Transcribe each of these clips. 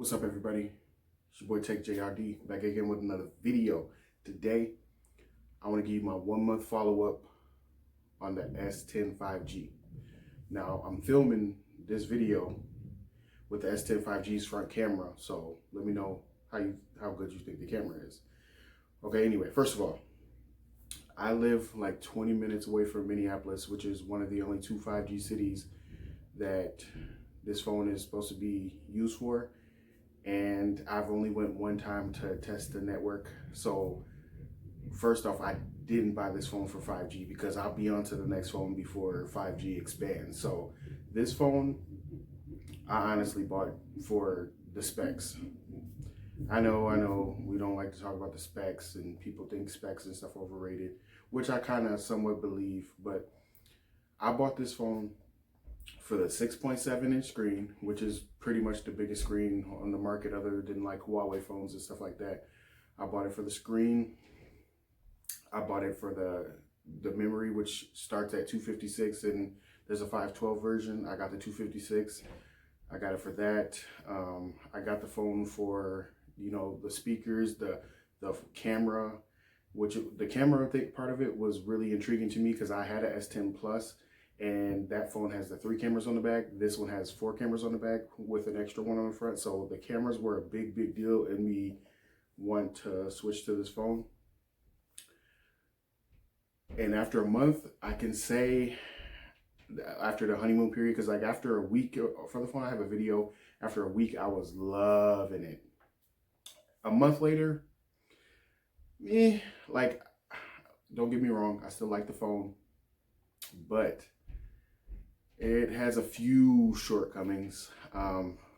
What's up, everybody? It's your boy Tech JRD back again with another video. Today, I want to give you my 1 month follow-up on the S10 5G. Now, I'm filming this video with the S10 5G's front camera, so let me know how good you think the camera is. Okay, anyway, first of all, I live like 20 minutes away from Minneapolis, which is one of the only two 5G cities that this phone is supposed to be used for. And I've only went one time to test the network. So first off, I didn't buy this phone for 5G because I'll be on to the next phone before 5G expands. So this phone, I honestly bought for the specs. I know we don't like to talk about the specs and people think specs and stuff overrated, which I kind of somewhat believe, but I bought this phone for the 6.7-inch screen, which is pretty much the biggest screen on the market other than like Huawei phones and stuff like that. I bought it for the screen. I bought it for the memory, which starts at 256, and there's a 512 version. I got the 256. I got it for that. I got the phone for, you know, the speakers, the camera, which the camera part of it was really intriguing to me because I had a S10 Plus. And that phone has the 3 cameras on the back. This one has 4 cameras on the back with an extra one on the front. So the cameras were a big deal in me want to switch to this phone. And after a month, I can say after the honeymoon period, because like after a week for the phone, I have a video. After a week, I was loving it. A month later, like, don't get me wrong, I still like the phone, but it has a few shortcomings.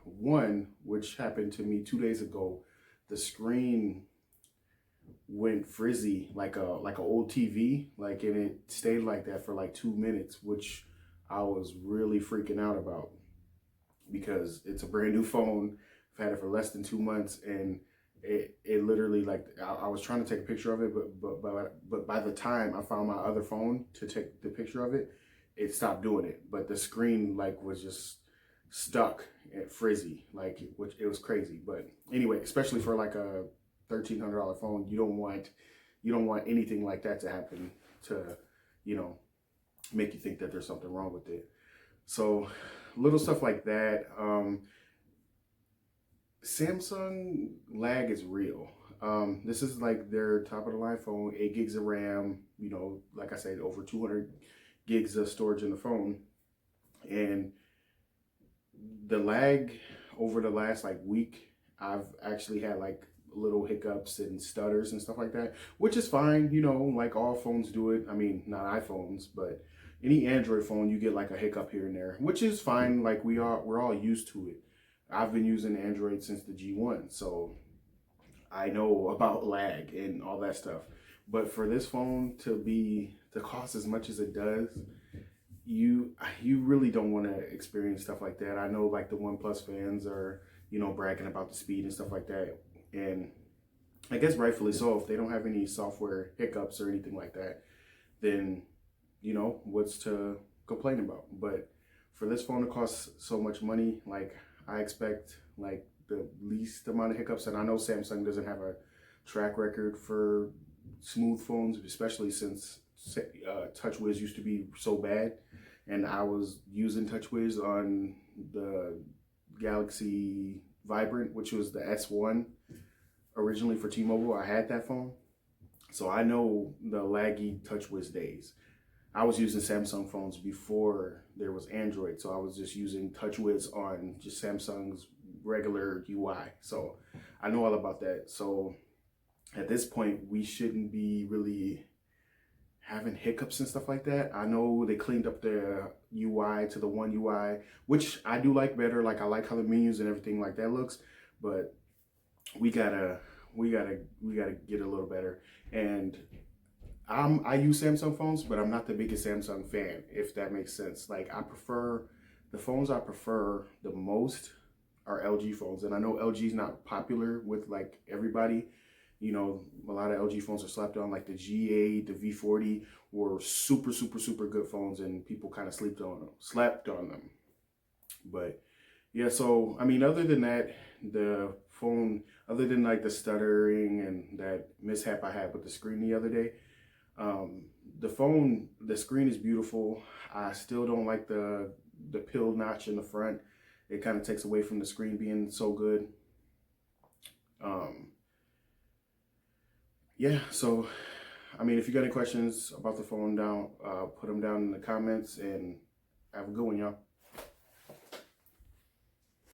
One, which happened to me 2 days ago, the screen went frizzy like a old TV, and it stayed like that for like 2 minutes, which I was really freaking out about because it's a brand new phone. I've had it for less than 2 months, and it literally, like, I was trying to take a picture of it, but by the time I found my other phone to take the picture of it, it stopped doing it. But the screen was just stuck and frizzy, which it was crazy. But anyway, especially for like a $1,300 phone, you don't want anything like that to happen to, make you think that there's something wrong with it. So little stuff like that. Samsung lag is real. This is like their top of the line phone, 8 gigs of RAM, like I said, over 200 gigs of storage in the phone. And the lag over the last week, I've actually had little hiccups and stutters and stuff like that, which is fine, like all phones do it. I mean, not iPhones, but any Android phone, you get like a hiccup here and there, which is fine. We're all used to it. I've been using Android since the G1, so I know about lag and all that stuff. But for this phone to cost as much as it does, you really don't want to experience stuff like that. I know like the OnePlus fans are, bragging about the speed and stuff like that. And I guess rightfully so. If they don't have any software hiccups or anything like that, then, what's to complain about? But for this phone to cost so much money, I expect the least amount of hiccups. And I know Samsung doesn't have a track record for smooth phones, especially since TouchWiz used to be so bad. And I was using TouchWiz on the Galaxy Vibrant, which was the S1 originally for T-Mobile. I had that phone, so I know the laggy TouchWiz days. I was using Samsung phones before there was Android, so I was just using TouchWiz on just Samsung's regular UI. So I know all about that. So at this point, we shouldn't be really having hiccups and stuff like that. I know they cleaned up the UI to the One UI, which I do like better. I like how the menus and everything like that looks, but we gotta get a little better. And I use Samsung phones, but I'm not the biggest Samsung fan, if that makes sense. The phones I prefer the most are LG phones, and I know LG's not popular with everybody. A lot of LG phones are slept on, like the G8, the V40 were super good phones, and people kind of slept on them. But Yeah, so I mean, other than that, the phone, other than like the stuttering and that mishap I had with the screen the other day, um, the screen is beautiful. I still don't like the pill notch in the front. It kind of takes away from the screen being so good. Um, yeah, so I mean, if you got any questions about the phone, put them down in the comments, and have a good one, y'all.